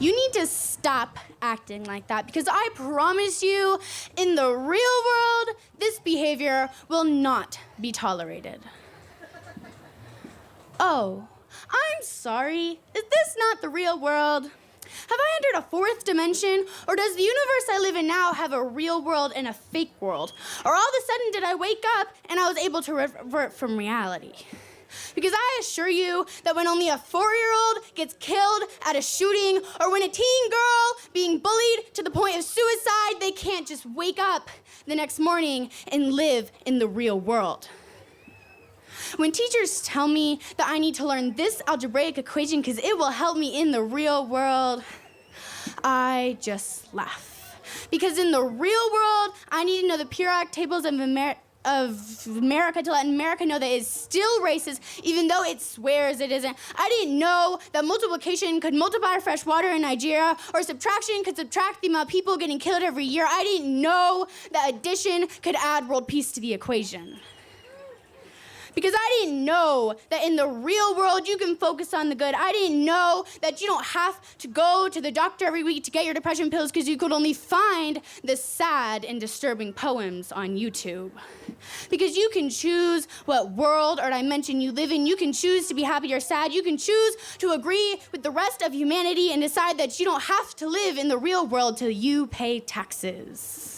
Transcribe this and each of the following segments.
You need to stop acting like that because I promise you, in the real world, this behavior will not be tolerated. Oh, I'm sorry. Is this not the real world? Have I entered a fourth dimension, or does the universe I live in now have a real world and a fake world? Or all of a sudden did I wake up and I was able to revert from reality? Because I assure you that when only a 4-year-old gets killed at a shooting, or when a teen girl being bullied to the point of suicide, they can't just wake up the next morning and live in the real world. When teachers tell me that I need to learn this algebraic equation because it will help me in the real world, I just laugh. Because in the real world, I need to know the periodic tables of America to let America know that it's still racist, even though it swears it isn't. I didn't know that multiplication could multiply fresh water in Nigeria, or subtraction could subtract the amount of people getting killed every year. I didn't know that addition could add world peace to the equation. Because I didn't know that in the real world you can focus on the good. I didn't know that you don't have to go to the doctor every week to get your depression pills because you could only find the sad and disturbing poems on YouTube. Because you can choose what world or dimension you live in. You can choose to be happy or sad. You can choose to agree with the rest of humanity and decide that you don't have to live in the real world till you pay taxes.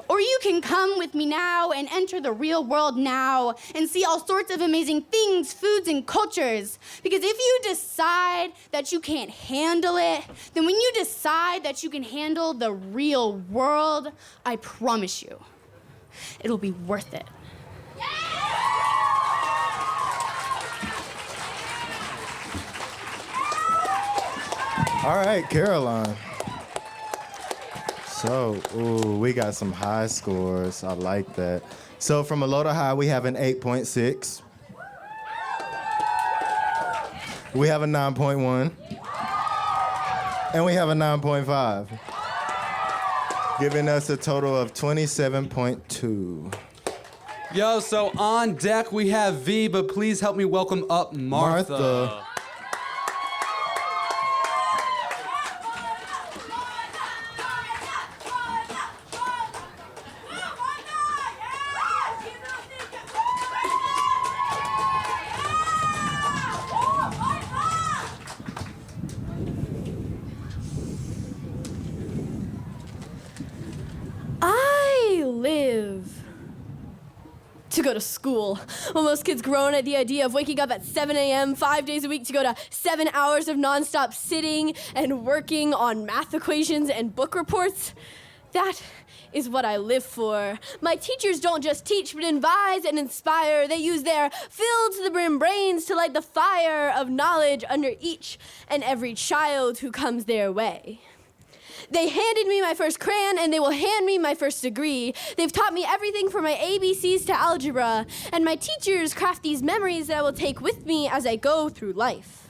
Or you can come with me now and enter the real world now and see all sorts of amazing things, foods, and cultures. Because if you decide that you can't handle it, then when you decide that you can handle the real world, I promise you, it'll be worth it. All right, Caroline. So, we got some high scores. I like that. So from Aloda High, we have an 8.6. We have a 9.1. And we have a 9.5. Giving us a total of 27.2. Yo, so on deck we have V, but please help me welcome up Martha. To go to school. Well, most kids groan at the idea of waking up at 7 a.m. 5 days a week to go to 7 hours of nonstop sitting and working on math equations and book reports. That is what I live for. My teachers don't just teach, but advise and inspire. They use their filled to the brim brains to light the fire of knowledge under each and every child who comes their way. They handed me my first crayon, and they will hand me my first degree. They've taught me everything from my ABCs to algebra, and my teachers craft these memories that I will take with me as I go through life.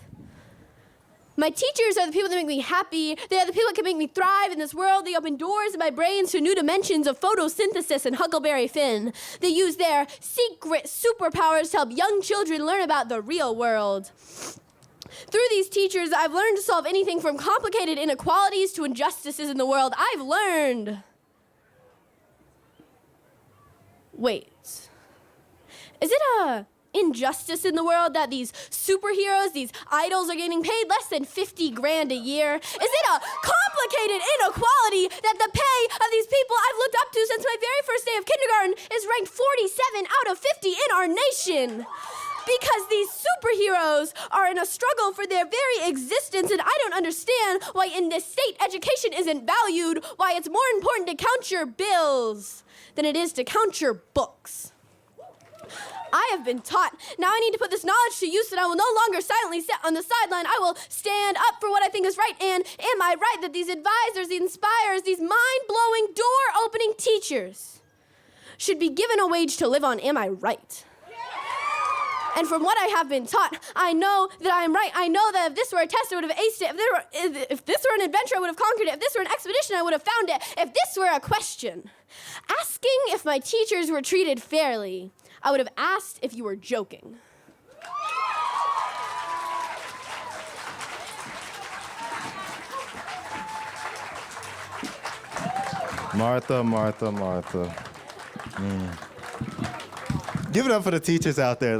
My teachers are the people that make me happy. They are the people that can make me thrive in this world. They open doors in my brains to new dimensions of photosynthesis and Huckleberry Finn. They use their secret superpowers to help young children learn about the real world. Through these teachers, I've learned to solve anything from complicated inequalities to injustices in the world. I've learned. Wait. Is it a injustice in the world that these superheroes, these idols, are getting paid less than $50,000 a year? Is it a complicated inequality that the pay of these people I've looked up to since my very first day of kindergarten is ranked 47 out of 50 in our nation? Because these superheroes are in a struggle for their very existence, and I don't understand why in this state education isn't valued, why it's more important to count your bills than it is to count your books. I have been taught. Now I need to put this knowledge to use, and I will no longer silently sit on the sideline. I will stand up for what I think is right. And am I right that these advisors, these inspirers, these mind-blowing, door-opening teachers should be given a wage to live on? Am I right? And from what I have been taught, I know that I am right. I know that if this were a test, I would have aced it. If this were an adventure, I would have conquered it. If this were an expedition, I would have found it. If this were a question, asking if my teachers were treated fairly, I would have asked if you were joking. Martha, Martha, Martha. Give it up for the teachers out there, though.